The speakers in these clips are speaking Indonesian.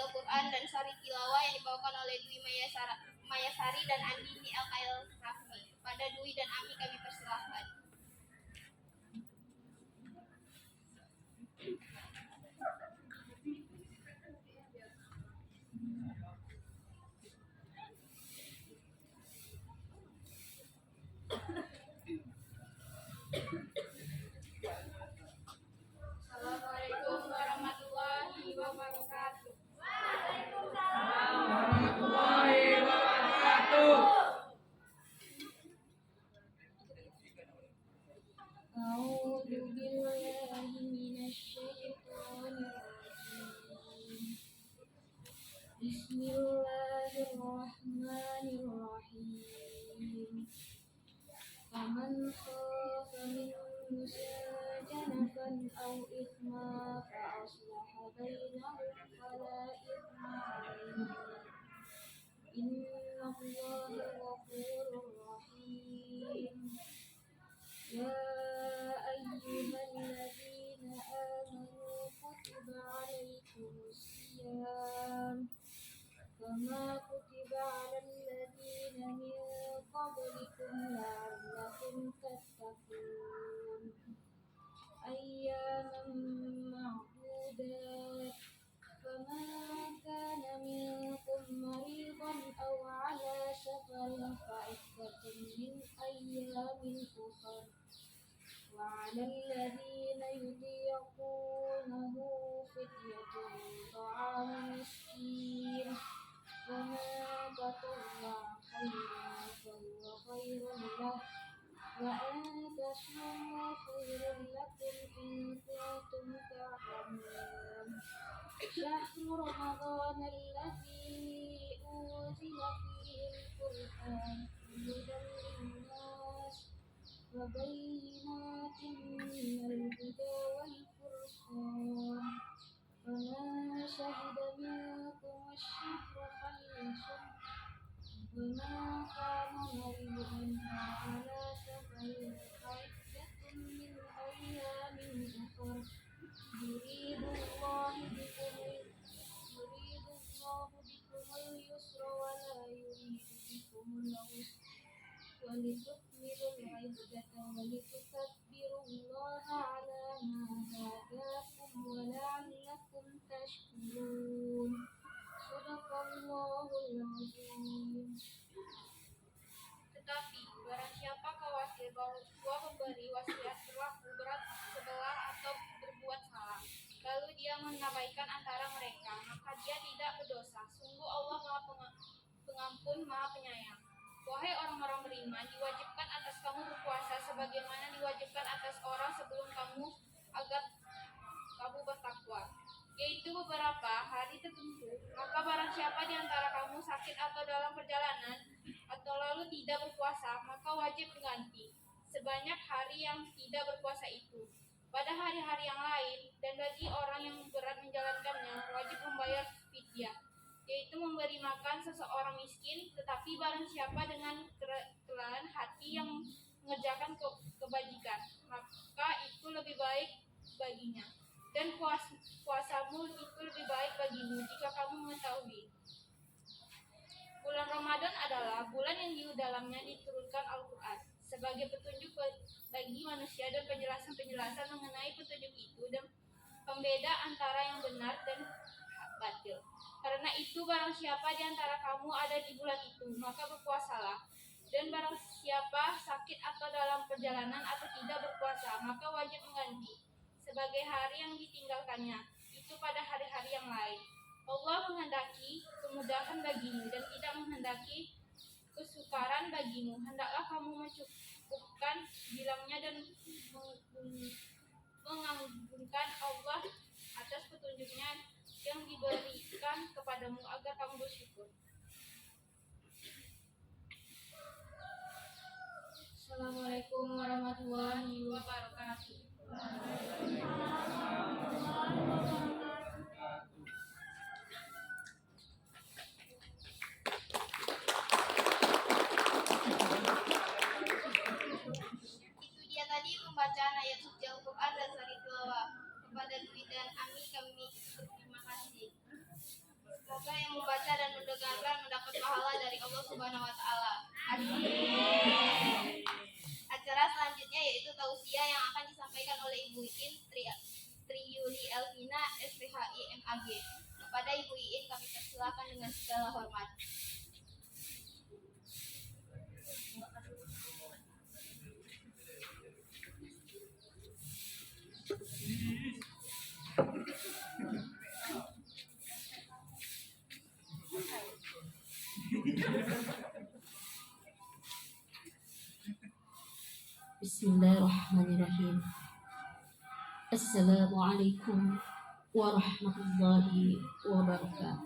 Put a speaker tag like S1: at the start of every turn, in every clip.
S1: Al-Quran dan sari tilawah yang dibawakan oleh Dwi Mayasari dan Andini Al-Kail Rahmi. Pada Dwi dan Ami kami persilahkan. Assalamualaikum warahmatullahi wabarakatuh.
S2: Waalaikumsalam warahmatullahi wabarakatuh.
S3: A'udzu billahi minasyaitonir rajim. Bismillahirrahmanirrahim. Faman khafa min musa janafan aw ithma fa aslaha bainahum fala ithma alayhi. Innallaha ghafurur rahim. Ya ayyuhalladzina amanu kutiba alaikumus siyam kama kutiba alal ladzina min qablikum la'allakum tattaqun. Ayyaman ma'dudat. Faman kana minkum maridan aw ala safarin fa iddatun min ayyamin ukhra. Wa 'alal ladzina yutiqunahu fidyatun ta'amu miskin. Faman tatawwa'a khairan fahuwa khairun lahu. Wa an tasumu khairun lakum in kuntum ta'lamun. Syahru Ramadan alladzi unzila fihi al-Qur'an hudan lin-nas wa bayyinatin minal huda wal furqan. Faman syahida minkum ash-shahra falyasum. وَمَنْ كَانَ مَرِيضًا أَوْ عَلَى سَفَرٍ فَعِدَّةٌ مِنْ أَيَّامٍ أُخَرَ. يُرِيدُ اللَّهُ بِكُمُ الْيُسْرَ وَلَا يُرِيدُ بِكُمُ الْعُسْرَ وَلِتُكْمِلُوا الْعِدَّةَ وَلِتُكَبِّرُوا اللَّهَ عَلَى مَا هَدَاكُمْ وَلَعَلَّكُمْ تَشْكُرُونَ. Shadaqallahul azim.
S1: Tetapi barang siapa khawatir bahwa pemberi wasiat berlaku berat sebelah atau berbuat salah, lalu dia mengabaikan antara mereka, maka dia tidak berdosa. Sungguh Allah Maha Pengampun, Maha Penyayang. Wahai orang-orang beriman, diwajibkan atas kamu berpuasa sebagaimana diwajibkan atas orang sebelum kamu agar kamu bertakwa, yaitu beberapa hari tertentu. Maka barang siapa di antara kamu sakit atau dalam perjalanan atau lalu tidak berpuasa, maka wajib mengganti sebanyak hari yang tidak berpuasa itu pada hari-hari yang lain. Dan bagi orang yang berat menjalankannya, wajib membayar fidyah, yaitu memberi makan seseorang miskin. Tetapi barang siapa dengan kerelaan hati yang mengerjakan kebajikan, maka itu lebih baik baginya, dan puasamu itu lebih baik bagimu jika kamu mengetahui. Bulan Ramadan adalah bulan yang di dalamnya diturunkan Al-Quran sebagai petunjuk bagi manusia dan penjelasan mengenai petunjuk itu dan pembeda antara yang benar dan batil. Karena itu barang siapa di antara kamu ada di bulan itu, maka berpuasalah. Dan barang siapa sakit atau dalam perjalanan atau tidak berpuasa, maka wajib mengganti sebagai hari yang ditinggalkannya itu pada hari-hari yang lain. Allah menghendaki kemudahan bagimu dan tidak menghendaki kesukaran bagimu. Hendaklah kamu mencukupkan bilangnya dan mengagungkan Allah atas petunjuknya yang diberikan kepadamu agar kamu bersyukur. Assalamualaikum warahmatullahi wabarakatuh. Itu dia tadi pembacaan ayat suci Al-Quran dan sari tilawah. Kepada Dwi dan Ami kami berterima kasih. pahala dari Allah Subhanahu wa taala. Acara selanjutnya yaitu tausiah yang akan disampaikan oleh Ibu Iin Triyuli Elvina SPHI MAG. Kepada Ibu Iin kami persilakan dengan segala hormat.
S3: Bismillahirrahmanirrahim. Assalamualaikum warahmatullahi wabarakatuh.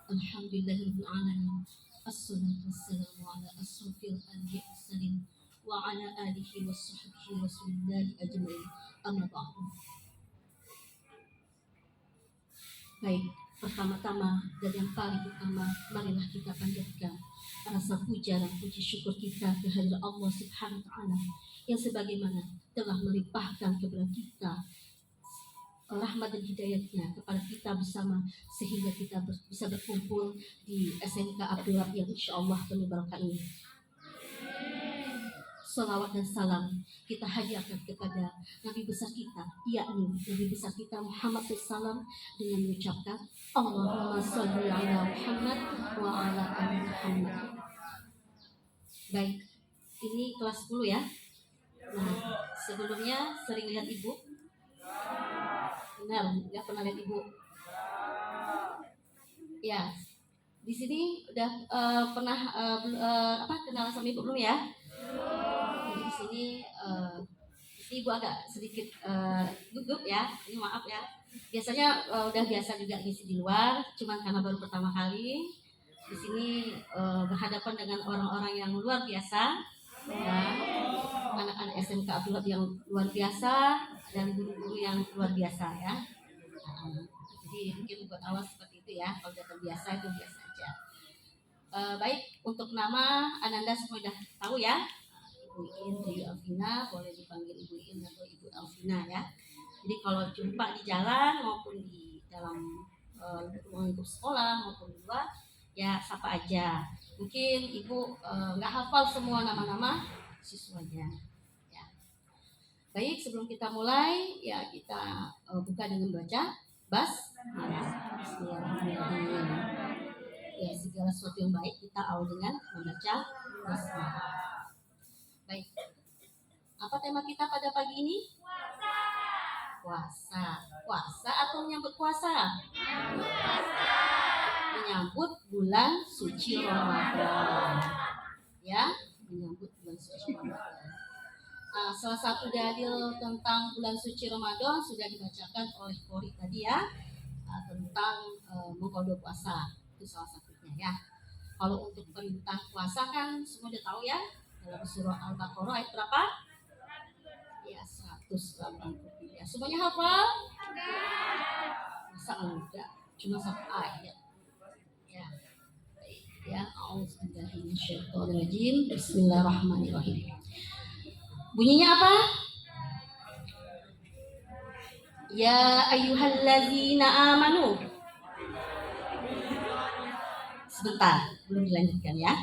S3: Alhamdulillahirabbil alamin. Assalatu wassalamu ala asrofil anbiya'i mursalin wa ala alihi washabbihi rasulillahi ajmain. Amma ba'du. Baik, pertama-tama dan yang paling utama, marilah kita panjatkan rasa puja dan puji syukur kita kehadirat Allah Subhanahu wa taala yang sebagaimana telah melimpahkan kepada kita rahmat dan hidayatnya kepada kita bersama sehingga kita bisa berkumpul di SMK Abdul Wahab yang insyaallah penuh berkah ini. Salawat dan salam kita hadiahkan kepada Nabi besar kita, yakni Nabi besar kita Muhammad SAW dengan mengucapkan Allahumma sholli ala Muhammad wa ala ali Muhammad. Baik, ini kelas 10 ya. Nah, sebelumnya sering lihat ibu? Benar, nggak pernah lihat ibu? Ya, di sini udah pernah kenal sama ibu belum ya? Jadi di sini ibu agak sedikit gugup ya, ini maaf ya. Biasanya udah biasa juga ngisi di luar, cuman karena baru pertama kali di sini berhadapan dengan orang-orang yang luar biasa, ya, anak-anak SMK Abdul Wahab yang luar biasa dan guru-guru yang luar biasa ya. Jadi mungkin buat awal seperti itu ya, kalau datang biasa itu biasa aja. Baik, untuk nama Ananda semua sudah tahu ya. Ibu Iin Tri Elvina, boleh dipanggil Ibu Iin atau Ibu Elvina ya. Jadi kalau jumpa di jalan maupun di dalam lingkup sekolah maupun di luar, ya sapa aja. Mungkin Ibu nggak hafal semua nama-nama siswanya. Ya. Baik, sebelum kita mulai, ya kita buka dengan baca Bismillahirrahmanirrahim. Ya, segala sesuatu yang baik kita awal dengan membaca basmalah. Baik. Apa tema kita pada pagi ini? Puasa. Puasa atau menyambut puasa? Menyambut bulan suci Ramadan. Ya, menyambut bulan suci Ramadan. Nah, salah satu dalil tentang bulan suci Ramadan sudah dibacakan oleh Qori tadi ya, tentang mengqadha puasa. Itu salah satunya ya. Kalau untuk perintah puasa kan semua udah tahu ya, dalam surah Al-Baqarah ayat berapa? Ya, 180. Ya, semuanya hafal? Masa enggak? Cuma satu ayat. Ya. Baik ya, auzubillahi minasyaitonirrajim. Bismillahirrahmanirrahim. Bunyinya apa? Ya ayyuhallazina amanu. Sebentar, belum dilanjutkan ya.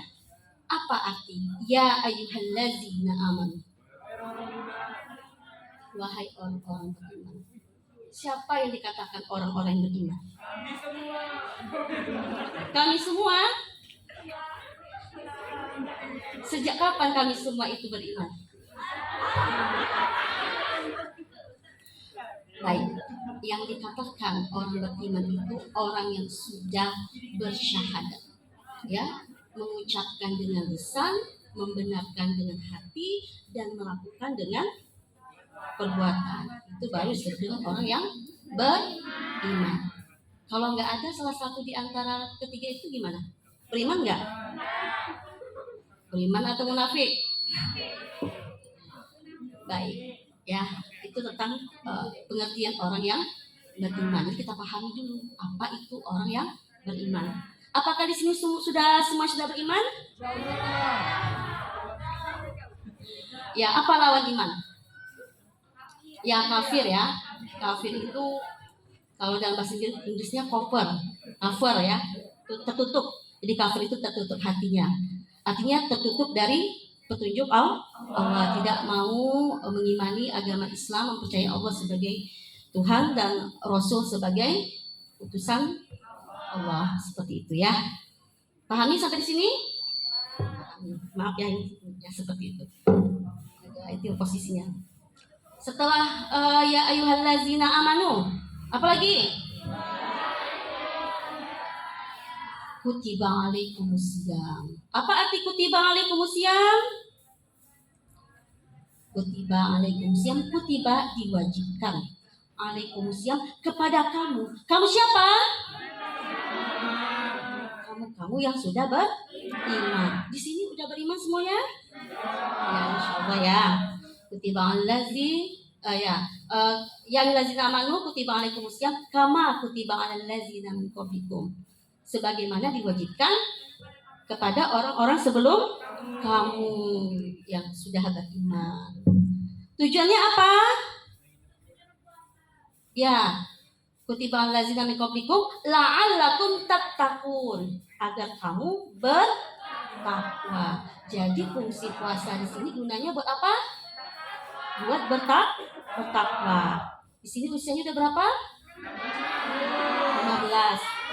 S3: Apa arti ya ayyuhallazina amanu? Wahai orang-orang beriman. Siapa yang dikatakan orang-orang yang beriman? Kami semua. Sejak kapan kami semua itu beriman? Baik, yang dikatakan orang beriman itu orang yang sudah bersyahadat, ya, mengucapkan dengan lisan, membenarkan dengan hati, dan melakukan dengan perbuatan. Itu baru disebut orang yang beriman. Kalau nggak ada salah satu di antara ketiga itu gimana? Beriman nggak? Beriman atau munafik? Baik, ya, itu tentang pengertian orang yang beriman. Jadi kita pahami dulu apa itu orang yang beriman. Apakah di sini semua sudah beriman? Ya, apa lawan iman? Ya, kafir ya. Kafir itu Kalau dalam bahasa Inggrisnya cover ya, tertutup. Jadi cover itu tertutup hatinya. Artinya tertutup dari petunjuk Allah, tidak mau mengimani agama Islam, mempercayai Allah sebagai Tuhan dan Rasul sebagai utusan Allah, seperti itu ya. Pahami sampai di sini? Maaf ya, ya seperti itu. Itu posisinya. Setelah ya ayyuhallazina amanu, apalagi? Kutiba alaikumusiyam. Apa arti kutiba alaikumusiyam? Kutiba alaikumusiyam, kutiba diwajibkan. Alaikumusiyam kepada kamu. Kamu siapa? Kamu yang sudah beriman. Di sini udah beriman semuanya? Ya, insyaallah ya. Kutiba alazi yang lazina amanu kutiba alaikumusiyam kama kutiba alal ladzina min qablikum. Sebagaimana diwajibkan kepada orang-orang sebelum kamu yang sudah beriman. Tujuannya apa? Ya, kutiba allazina min qablikum la'allakum tattaqun, agar kamu bertakwa. Jadi fungsi puasa di sini gunanya buat apa? Buat bertakwa. Di sini usianya udah berapa?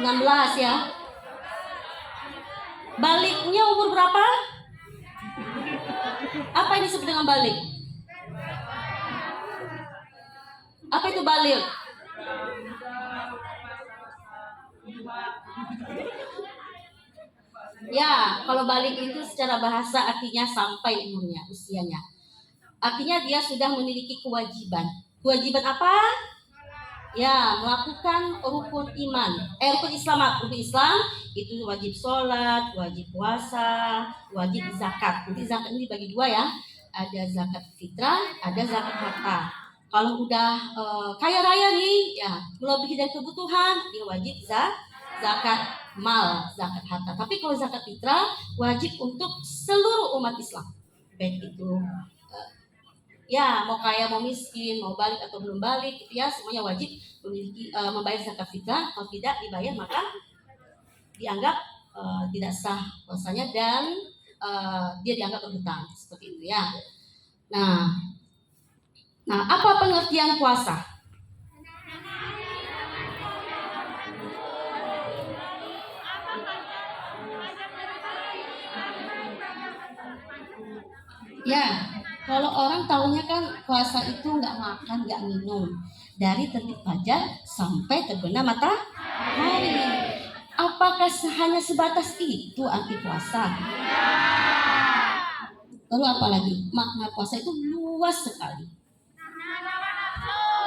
S3: 16 ya. Baliknya umur berapa? Apa yang disebut dengan balik? Apa itu balik? Ya, kalau balik itu secara bahasa artinya sampai umurnya, usianya. Artinya dia sudah memiliki kewajiban. Kewajiban apa? Ya, melakukan rukun iman. Rukun Islam. Rukun Islam itu wajib sholat, wajib puasa, wajib zakat. Nanti zakat ini dibagi dua ya. Ada zakat fitrah, ada zakat harta. Kalau udah kaya raya nih, ya melebihi dari kebutuhan, dia wajib zakat mal, zakat harta. Tapi kalau zakat fitrah wajib untuk seluruh umat Islam. Baik itu ya mau kaya mau miskin, mau balik atau belum balik, gitu ya, semuanya wajib memiliki membayar zakat fitrah. Kalau tidak dibayar maka dianggap tidak sah puasanya dan dia dianggap berhutang, seperti itu ya. Nah, apa pengertian puasa? Ya, kalau orang tahunya kan puasa itu nggak makan, nggak minum dari terbit fajar sampai terbenam matahari. Apakah hanya sebatas itu arti puasa? Lalu apa lagi? Makna puasa itu luas sekali.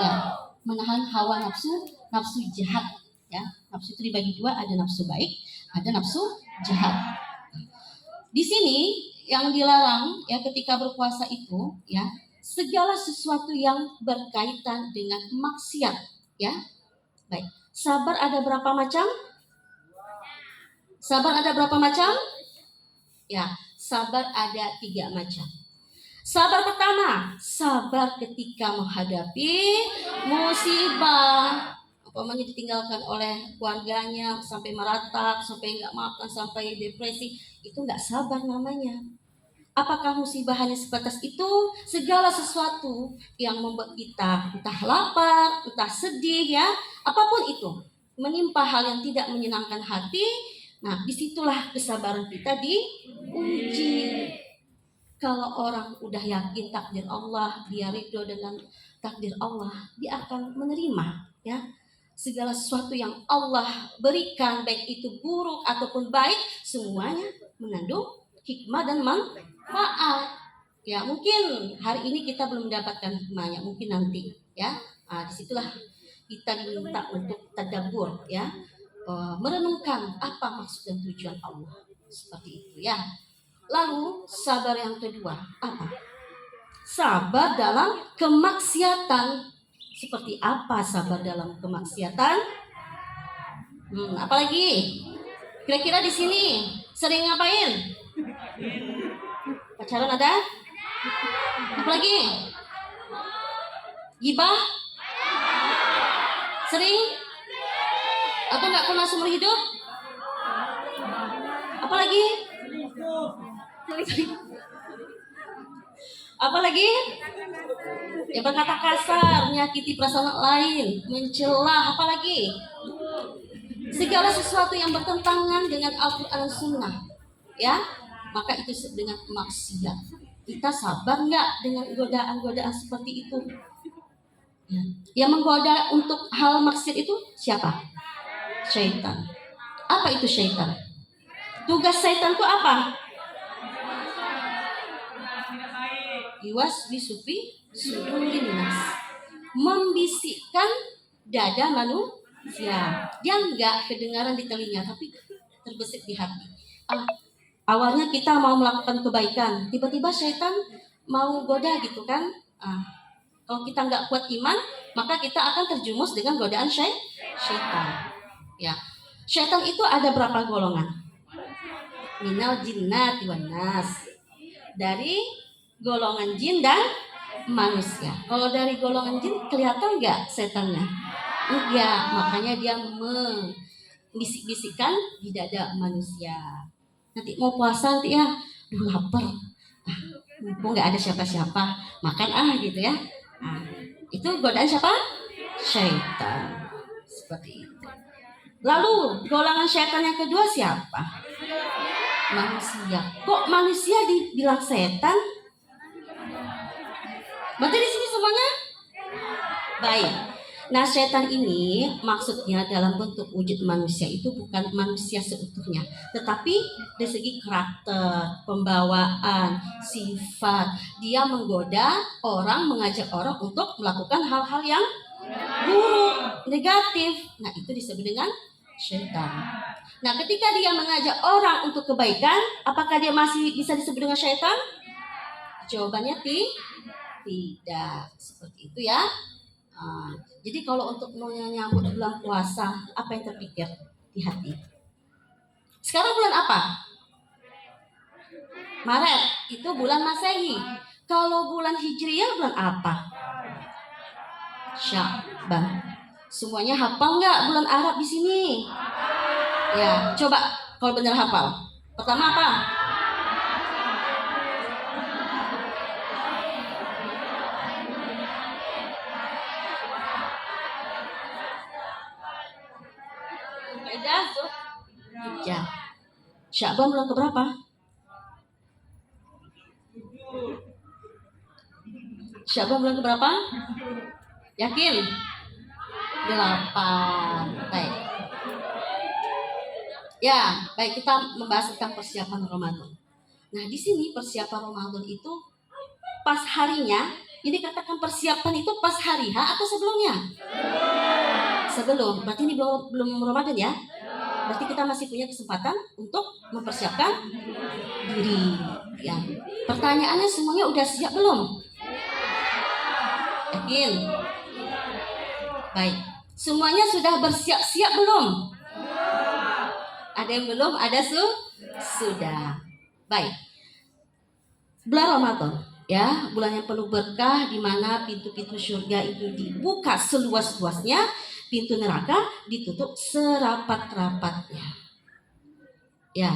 S3: Ya, menahan hawa nafsu jahat. Ya, nafsu itu dibagi dua, ada nafsu baik, ada nafsu jahat. Di sini yang dilarang ya ketika berpuasa itu ya segala sesuatu yang berkaitan dengan maksiat ya. Baik, sabar ada berapa macam? Sabar ada berapa macam? Ya, sabar ada 3 macam. Sabar pertama, sabar ketika menghadapi musibah. Umpamanya ditinggalkan oleh keluarganya sampai meratap, sampai nggak makan, sampai depresi, itu nggak sabar namanya. Apakah musibah hanya sebatas itu? Segala sesuatu yang membuat kita entah lapar, entah sedih ya, apapun itu, menimpa hal yang tidak menyenangkan hati, nah disitulah kesabaran kita diuji. Kalau orang udah yakin takdir Allah, dia ridho dengan takdir Allah, dia akan menerima ya segala sesuatu yang Allah berikan, baik itu buruk ataupun baik, semuanya mengandung hikmah dan manfaat. Ya, mungkin hari ini kita belum mendapatkan hikmahnya, mungkin nanti ya. Nah, disitulah kita diminta untuk tadabbur ya, merenungkan apa maksud dan tujuan Allah, seperti itu ya. Lalu sabar yang kedua apa? Sabar dalam kemaksiatan. Seperti apa sabar dalam kemaksiatan? Apalagi? Kira-kira di sini sering ngapain? Pacaran ada? Apalagi? Gibah? Sering? Atau nggak pernah seumur hidup? Apalagi? Apalagi? Ya berkata kasar, menyakiti perasaan orang lain, mencela, apalagi? Segala sesuatu yang bertentangan dengan Al-Quran dan Sunnah, ya, maka itu dengan maksiat. Kita sabar nggak dengan godaan-godaan seperti itu? Ya. Yang menggoda untuk hal maksiat itu siapa? Syaitan. Apa itu syaitan? Tugas syaitan itu apa? Iwas bisufi sudurinas, membisikkan dada manusia. Dia enggak kedengaran di telinga, tapi terbesit di hati. Awalnya kita mau melakukan kebaikan, tiba-tiba syaitan mau goda gitu kan. Kalau kita nggak kuat iman, maka kita akan terjumus dengan godaan syaitan. Ya, syaitan itu ada berapa golongan? Minal jinnati wan nas, dari golongan jin dan manusia. Kalau dari golongan jin kelihatan nggak setannya? Enggak, makanya dia membisik-bisikkan di dada manusia. Nanti mau puasa nanti ya, duh lapar, mumpung nggak ada siapa-siapa, makan gitu ya. Itu godaan siapa? Syaitan. Seperti itu. Lalu golongan syaitan yang kedua siapa? Manusia. Kok manusia dibilang setan? Berarti di sini semuanya baik. Nah, setan ini maksudnya dalam bentuk wujud manusia itu bukan manusia seutuhnya, tetapi dari segi karakter, pembawaan, sifat, dia menggoda orang, mengajak orang untuk melakukan hal-hal yang buruk, negatif. Nah, itu disebut dengan setan. Nah, ketika dia mengajak orang untuk kebaikan, apakah dia masih bisa disebut dengan setan? Jawabannya tidak. Seperti itu ya. Jadi kalau untuk menyambut bulan puasa, apa yang terpikir di hati? Sekarang bulan apa? Maret, itu bulan Masehi. Kalau bulan Hijriah bulan apa? Sya'ban. Semuanya hafal nggak bulan Arab di sini? Ya, coba kalau benar hafal. Pertama apa? Hijjah. Sya'ban bulan keberapa? Sya'ban bulan keberapa? Yakin? 8. Baik. Ya, baik, kita membahas tentang persiapan Ramadan. Nah, di sini persiapan Ramadan itu pas harinya. Jadi katakan persiapan itu pas hari H atau sebelumnya? Sebelum. Berarti ini belum Ramadan ya? Berarti kita masih punya kesempatan untuk mempersiapkan diri. Ya. Pertanyaannya semuanya udah siap belum? Yakin? Baik. Semuanya sudah bersiap-siap belum? Ada yang belum? Ada sudah. Baik. Bulan Ramadan, ya, bulan yang penuh berkah, di mana pintu-pintu surga itu dibuka seluas-luasnya, pintu neraka ditutup serapat-rapatnya. Ya,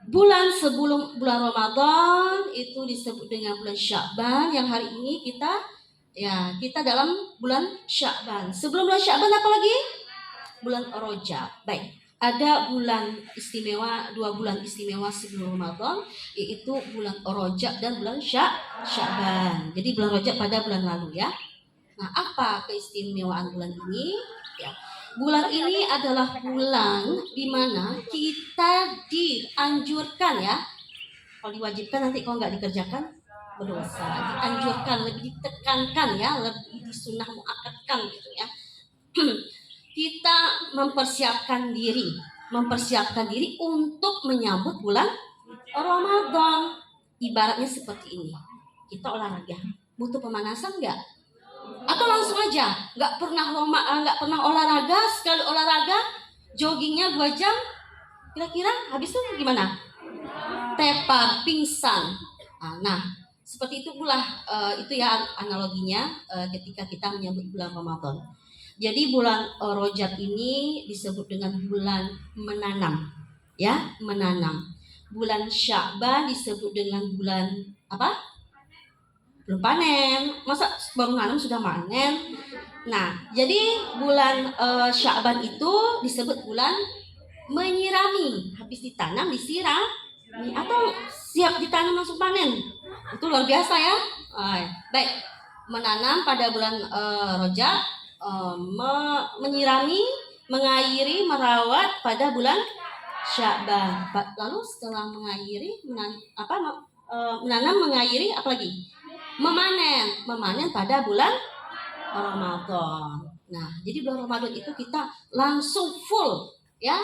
S3: bulan sebelum bulan Ramadan itu disebut dengan bulan Sya'ban, yang hari ini kita dalam bulan Sya'ban. Sebelum bulan Sya'ban apa lagi? Bulan Rajab. Baik. Ada bulan istimewa, 2 bulan istimewa sebelum Ramadan, yaitu bulan Rajab dan bulan Sya'ban. Jadi bulan Rajab pada bulan lalu ya. Nah, apa keistimewaan bulan ini? Ya, bulan ini adalah bulan di mana kita dianjurkan ya. Kalau diwajibkan nanti kalau nggak dikerjakan berdosa. Dianjurkan, lebih ditekankan ya, lebih disunah muakkadkan gitu ya. Kita mempersiapkan diri untuk menyambut bulan Ramadan. Ibaratnya seperti ini. Kita olahraga, butuh pemanasan nggak? Atau langsung aja, nggak pernah olahraga, sekali olahraga, joggingnya 2 jam, kira-kira habis itu gimana? Tepar, pingsan. Nah, seperti itu pula itu ya analoginya ketika kita menyambut bulan Ramadan. Jadi bulan Rajab ini disebut dengan bulan menanam, ya, menanam. Bulan Sya'ban disebut dengan bulan apa? Belum panen. Masa baru nanam sudah panen? Nah, jadi bulan Sya'ban itu disebut bulan menyirami. Habis ditanam disiram atau siap ditanam langsung panen. Itu luar biasa ya. Baik, menanam pada bulan Rajab, menyirami, mengairi, merawat pada bulan Sya'ban. Lalu setelah mengairi, menanam, mengairi, apalagi? Memanen pada bulan Ramadan. Nah, jadi bulan Ramadan itu kita langsung full, ya,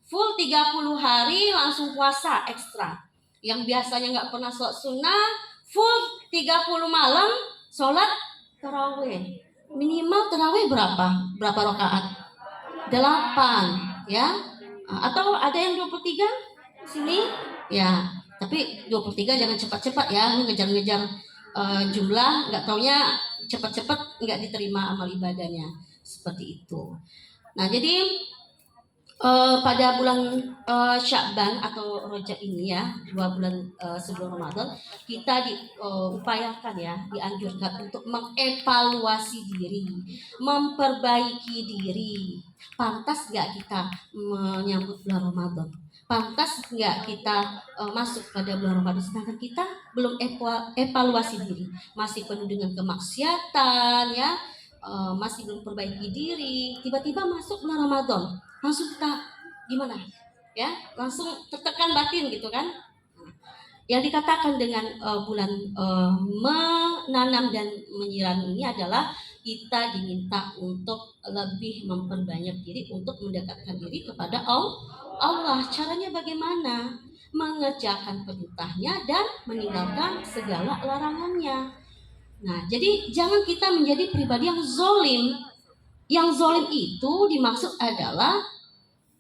S3: full 30 hari langsung puasa ekstra. Yang biasanya nggak pernah sholat sunnah, full 30 malam sholat tarawih. Minimal tarawih berapa rakaat? 8, ya. Atau ada yang 23 sini? Ya, tapi 23 jangan cepat-cepat ya, ngejar-ngejar jumlah, nggak taunya cepat-cepat nggak diterima amal ibadahnya, seperti itu. Nah, jadi pada bulan Sya'ban atau Rajab ini ya, 2 bulan sebelum Ramadan, kita diupayakan ya, dianjurkan untuk mengevaluasi diri, memperbaiki diri. Pantas nggak kita menyambut bulan Ramadan? Pantas nggak kita masuk pada bulan Ramadan sedangkan kita belum evaluasi diri, masih penuh dengan kemaksiatan ya, masih belum perbaiki diri, tiba-tiba masuk bulan Ramadan langsung kita gimana ya, langsung tertekan batin gitu kan. Yang dikatakan dengan bulan menanam dan menyiram ini adalah kita diminta untuk lebih memperbanyak diri, untuk mendekatkan diri kepada Allah. Caranya bagaimana? Mengerjakan perintahnya dan meninggalkan segala larangannya. Nah, jadi jangan kita menjadi pribadi yang zolim. Yang zolim itu dimaksud adalah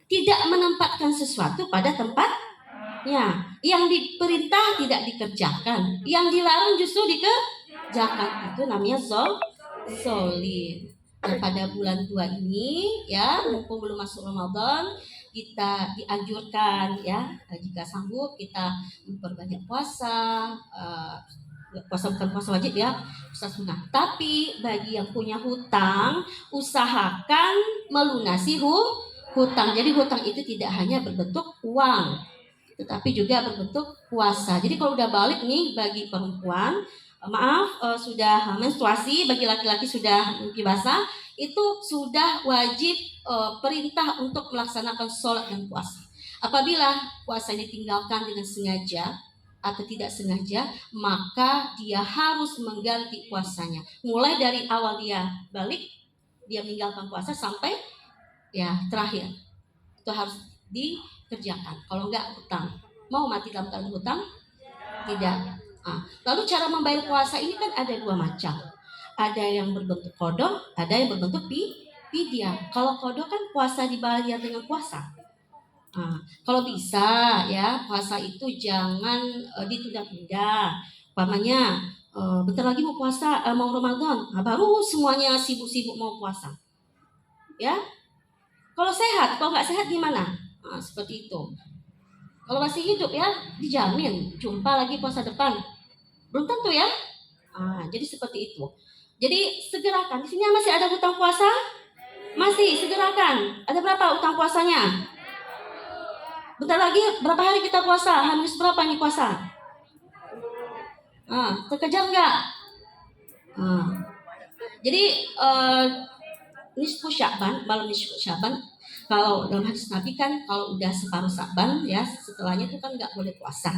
S3: tidak menempatkan sesuatu pada tempatnya. Yang diperintah tidak dikerjakan, yang dilarang justru dikerjakan. Itu namanya zolim. Nah, pada bulan 2 ini ya, mumpung belum masuk Ramadan, kita dianjurkan ya, jika sanggup kita memperbanyak puasa. Puasa bukan puasa wajib ya, puasa sunnah. Tapi bagi yang punya hutang, usahakan melunasi hutang. Jadi hutang itu tidak hanya berbentuk uang, tetapi juga berbentuk puasa. Jadi kalau udah balik nih bagi perempuan, sudah menstruasi, bagi laki-laki sudah mimpi basah, itu sudah wajib perintah untuk melaksanakan sholat dan puasa. Apabila puasa ditinggalkan dengan sengaja atau tidak sengaja, maka dia harus mengganti puasanya. Mulai dari awal dia balik, dia meninggalkan puasa sampai ya terakhir. Itu harus dikerjakan. Kalau enggak hutang. Mau mati dalam keadaan hutang? Tidak. Lalu cara membayar puasa ini kan ada 2 macam. Ada yang berbentuk qadha, ada yang berbentuk fidyah. Kalau qadha kan puasa dibayar dengan puasa. Kalau bisa ya, puasa itu jangan ditunda-tunda. Umpamanya bentar lagi mau puasa, mau Ramadan, baru semuanya sibuk-sibuk mau puasa. Ya, kalau sehat, kalau nggak sehat gimana? Seperti itu. Kalau masih hidup ya, dijamin jumpa lagi puasa depan. Belum tentu ya. Jadi seperti itu. Jadi segerakan. Di sini masih ada hutang puasa? Masih, segerakan. Ada berapa hutang puasanya? Bentar lagi berapa hari kita puasa? Habis berapa ini puasa? Terkejar nggak? Jadi nisfu Sya'ban, malam nisfu Sya'ban. Kalau dalam hadis Nabi kan kalau udah separuh Sya'ban ya, setelahnya itu kan nggak boleh puasa.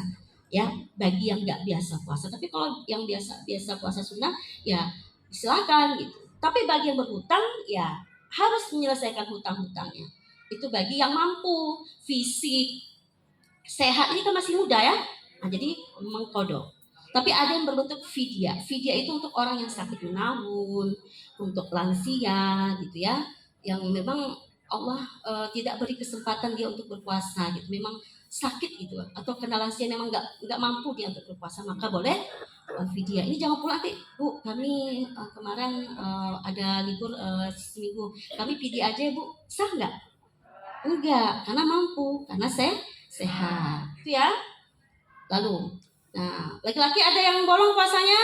S3: Ya, bagi yang nggak biasa puasa. Tapi kalau yang biasa puasa sunnah ya silakan gitu. Tapi bagi yang berhutang ya harus menyelesaikan hutang-hutangnya. Itu bagi yang mampu, fisik sehat, ini kan masih muda ya. Jadi mengkodok. Tapi ada yang berbentuk fidyah. Fidyah itu untuk orang yang sakit menahun, untuk lansia gitu ya, yang memang Allah tidak beri kesempatan dia untuk berpuasa gitu. Memang sakit gitu atau kena lansia yang memang nggak mampu dia untuk berpuasa, maka boleh fidyah. Ini jangan pulang nanti, Bu, kami kemarin ada libur seminggu, kami fidyah aja ya, Bu, sah nggak? Enggak, karena mampu, karena sehat, itu ya. Lalu, nah laki-laki ada yang bolong puasanya?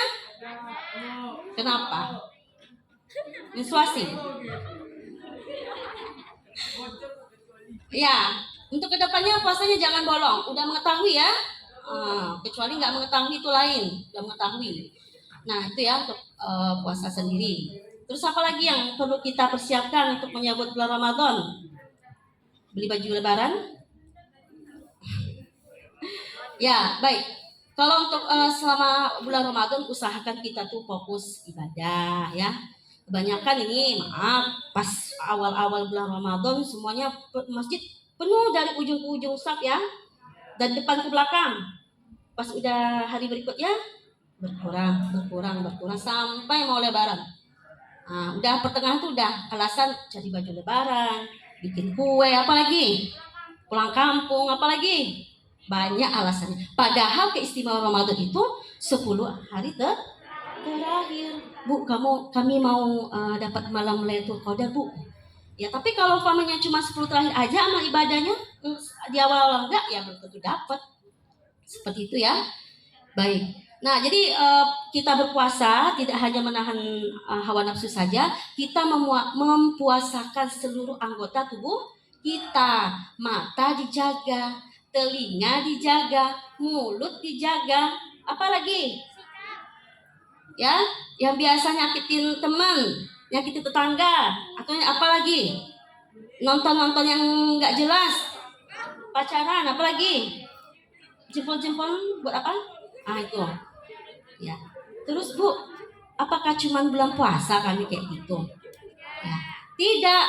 S3: Kenapa? Menstruasi. Ya, untuk kedepannya puasanya jangan bolong. Udah mengetahui ya? Kecuali nggak mengetahui itu lain. Udah mengetahui. Nah itu ya untuk puasa sendiri. Terus apa lagi yang perlu kita persiapkan untuk menyambut bulan Ramadan? Beli baju lebaran? Ya, baik. Kalau untuk selama bulan Ramadan usahakan kita tuh fokus ibadah ya. Kebanyakan ini maaf pas awal-awal bulan Ramadan semuanya masjid penuh dari ujung ke ujung saf ya, dan depan ke belakang. Pas udah hari berikutnya berkurang sampai mau lebaran. Nah, udah pertengahan tuh udah alasan cari baju lebaran, bikin kue, apalagi pulang kampung, apalagi banyak alasannya. Padahal keistimewaan Ramadan itu 10 hari terakhir. Bu, kami mau dapat malam Lailatul Qadar, Bu. Ya, tapi kalau umpamanya cuma 10 terakhir aja amal ibadahnya di awal-awal enggak, ya belum tentu dapat. Seperti itu ya. Baik. Nah, jadi kita berpuasa tidak hanya menahan hawa nafsu saja, kita mempuasakan seluruh anggota tubuh kita. Mata dijaga, telinga dijaga, mulut dijaga, apalagi? Ya, yang biasa nyakitin teman, nyakitin tetangga, atau apalagi? Nonton-nonton yang nggak jelas, pacaran, apalagi? Jempol-jempol buat apa? Itu. Ya. Terus Bu, apakah cuma bulan puasa kami kayak gitu? Ya. Tidak.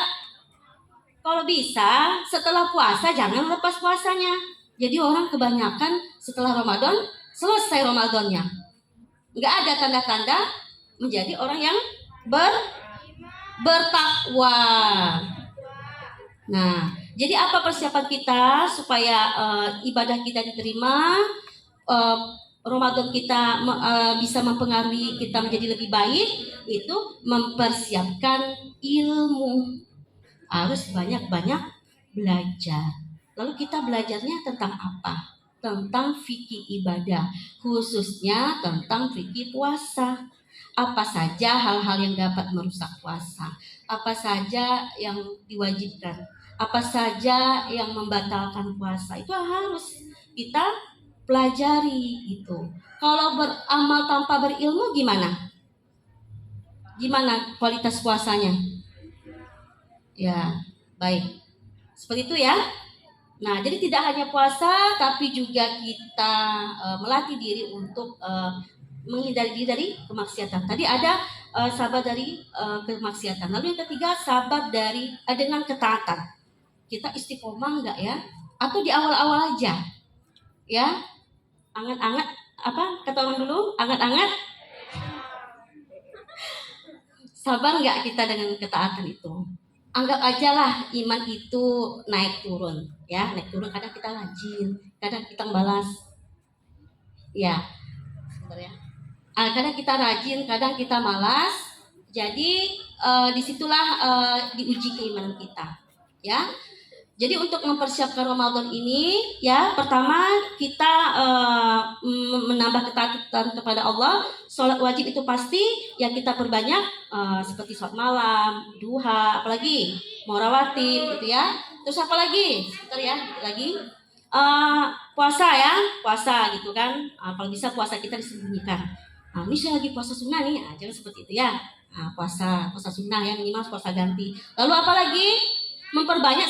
S3: Kalau bisa setelah puasa jangan lepas puasanya. Jadi orang kebanyakan setelah Ramadan selesai Ramadannya. Nggak ada tanda-tanda menjadi orang yang bertakwa. Nah, jadi apa persiapan kita supaya ibadah kita diterima, Ramadan kita bisa mempengaruhi kita menjadi lebih baik? Itu mempersiapkan ilmu. Harus banyak-banyak belajar. Lalu kita belajarnya tentang apa? Tentang fikih ibadah, khususnya tentang fikih puasa. Apa saja hal-hal yang dapat merusak puasa? Apa saja yang diwajibkan? Apa saja yang membatalkan puasa? Itu harus kita pelajari itu. Kalau beramal tanpa berilmu gimana? Gimana kualitas puasanya? Ya, baik. Seperti itu ya. Nah, jadi tidak hanya puasa, tapi juga kita melatih diri untuk menghindari diri dari kemaksiatan. Tadi ada sabar dari kemaksiatan. Lalu yang ketiga, sabar dari dengan ketaatan. Kita istiqomah enggak ya? Atau di awal-awal aja? Ya, anget-anget apa? Kata orang dulu, anget-anget. Sabar enggak kita dengan ketaatan itu? Anggap aja lah iman itu naik turun ya, naik turun, kadang kita rajin, kadang kita balas ya, sebentar ya. Kadang kita rajin, kadang kita malas. Jadi disitulah diuji keimanan kita ya. Jadi untuk mempersiapkan Ramadan ini ya, pertama kita menambah ketaatan kepada Allah. Sholat wajib itu pasti yang kita perbanyak, seperti sholat malam, duha, apalagi mau rawatib gitu ya. Terus apa lagi? Sebentar ya, lagi puasa ya, puasa gitu kan. Kalau bisa puasa kita disembunyikan. Ini saya lagi puasa sunnah nih, jangan seperti itu ya. Puasa sunnah ya, minimal puasa ganti. Lalu apa lagi? Memperbanyak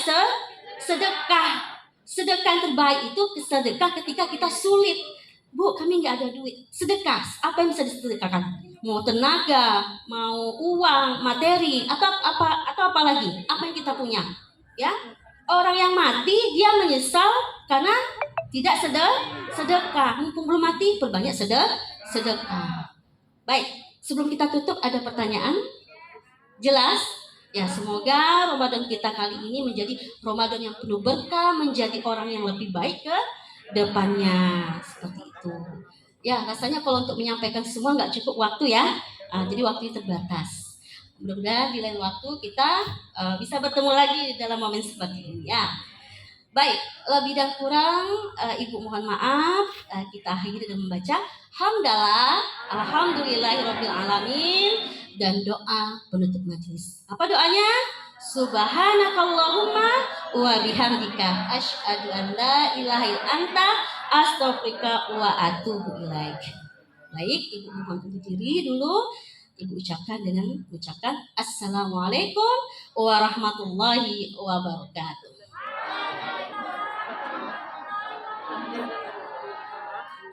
S3: sedekah. Sedekah yang terbaik itu sedekah ketika kita sulit. Bu, kami nggak ada duit. Sedekah. Apa yang bisa disedekahkan? Mau tenaga, mau uang, materi, atau apa lagi? Apa yang kita punya? Ya, orang yang mati dia menyesal karena tidak sedekah. Mumpung belum mati, perbanyak sedekah. Baik, sebelum kita tutup ada pertanyaan? Jelas? Ya, semoga Ramadan kita kali ini menjadi Ramadan yang penuh berkah, menjadi orang yang lebih baik ke depannya. Seperti itu. Ya, rasanya kalau untuk menyampaikan semua nggak cukup waktu ya. Jadi waktu terbatas. Mudah-mudahan di lain waktu kita bisa bertemu lagi dalam momen seperti ini ya. Baik, lebih dan kurang Ibu mohon maaf. Kita akhiri dengan membaca hamdalah, alhamdulillahirabbil alamin dan doa penutup majelis. Apa doanya? Subhanakallahumma wa bihamdika asyhadu an la ilaha illa anta astaghfiruka wa atubu ilaik. Baik, Ibu mohon berdiri dulu. Ibu ucapkan dengan ucapkan Assalamualaikum warahmatullahi wabarakatuh.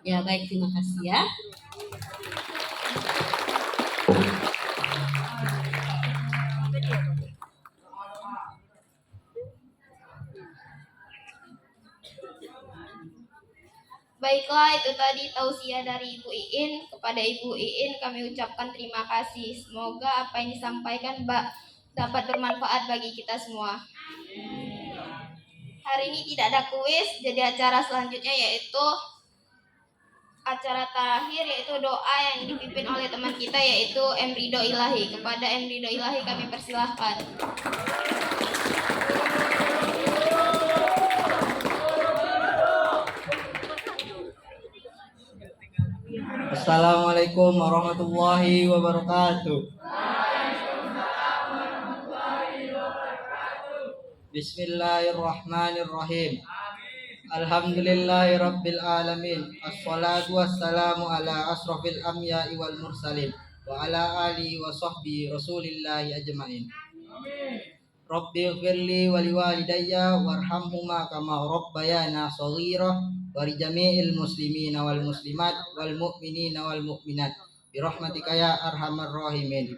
S3: Ya baik, terima kasih ya.
S1: Baiklah, itu tadi tausiah dari Ibu Iin. Kepada Ibu Iin kami ucapkan terima kasih. Semoga apa yang disampaikan dapat bermanfaat bagi kita semua. Hari ini tidak ada kuis, jadi acara selanjutnya yaitu acara terakhir, yaitu doa yang dipimpin oleh teman kita yaitu M. Ridho Ilahi. Kepada M. Ridho Ilahi kami persilahkan.
S4: Assalamualaikum warahmatullahi wabarakatuh. Bismillahirrahmanirrahim. Alhamdulillahirabbil alamin. Assalatu wassalamu ala asrofil anbiya'i wal mursalin wa ala alihi wa sahbihi rasulillahi ajmain. Rabbi ighfirli wa liwalidayya warhamhuma kama rabbayana shaghira wa li jami'il muslimina wal muslimat wal mu'minina wal mu'minat bi rahmatika ya arhamar rahimin.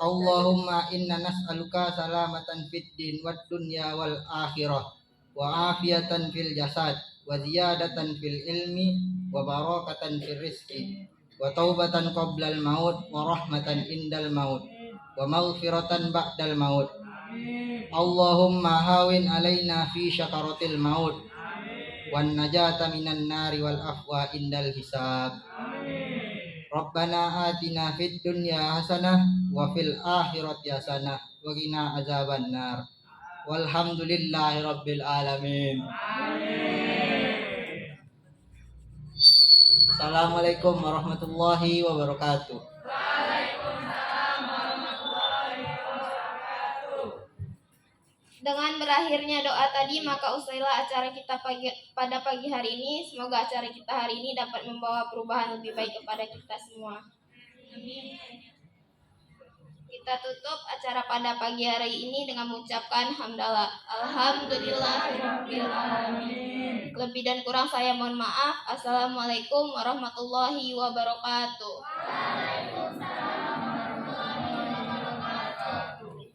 S4: Allahumma inna nas'aluka salamatan fid din wad dunya wal akhirah wa afiyatan fil jasad wa ziyadatan fil ilmi wa barakatan fil rizqi wa taubatan qoblal maut wa rahmatan indal maut wa maghfiratan ba'dal maut. Allahumma hawin alaina fi syakaratil maut wan najata minan nari wal afwa indal hisab. Rabbana atina fid dunya hasanah wa fil akhirati hasanah wa qina azabannar. Walhamdulillahi rabbil alamin. Assalamualaikum warahmatullahi wabarakatuh.
S1: Dengan berakhirnya doa tadi, maka usailah acara kita pada pagi hari ini. Semoga acara kita hari ini dapat membawa perubahan lebih baik kepada kita semua. Kita tutup acara pada pagi hari ini dengan mengucapkan hamdalah. Alhamdulillahirabbil alamin. Lebih dan kurang saya mohon maaf. Assalamualaikum warahmatullahi wabarakatuh.